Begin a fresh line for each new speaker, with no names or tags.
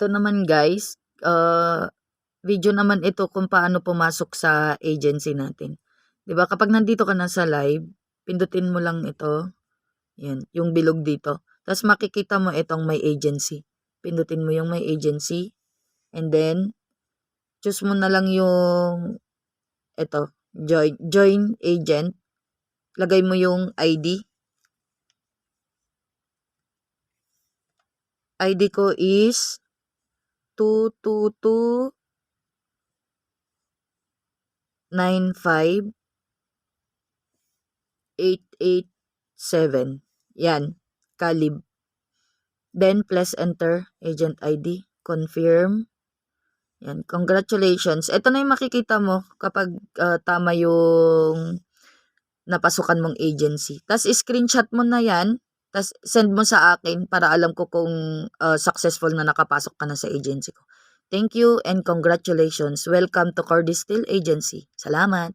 Ito naman guys, video naman ito kung paano pumasok sa agency natin. 'Di ba kapag nandito ka na sa live, pindutin mo lang ito, 'yan, yung bilog dito. Tapos makikita mo itong may agency. Pindutin mo yung may agency and then choose mo na lang yung ito, join agent. Lagay mo yung ID. ID ko is 222958887. Yan, Kalib. Then, press enter, agent ID, confirm. Yan, congratulations. Ito na yung makikita mo kapag tama yung napasukan mong agency. Tapos, screenshot mo na yan. Tapos, send mo sa akin para alam ko kung successful na nakapasok ka na sa agency ko. Thank you and congratulations. Welcome to Cordis Steel Agency. Salamat.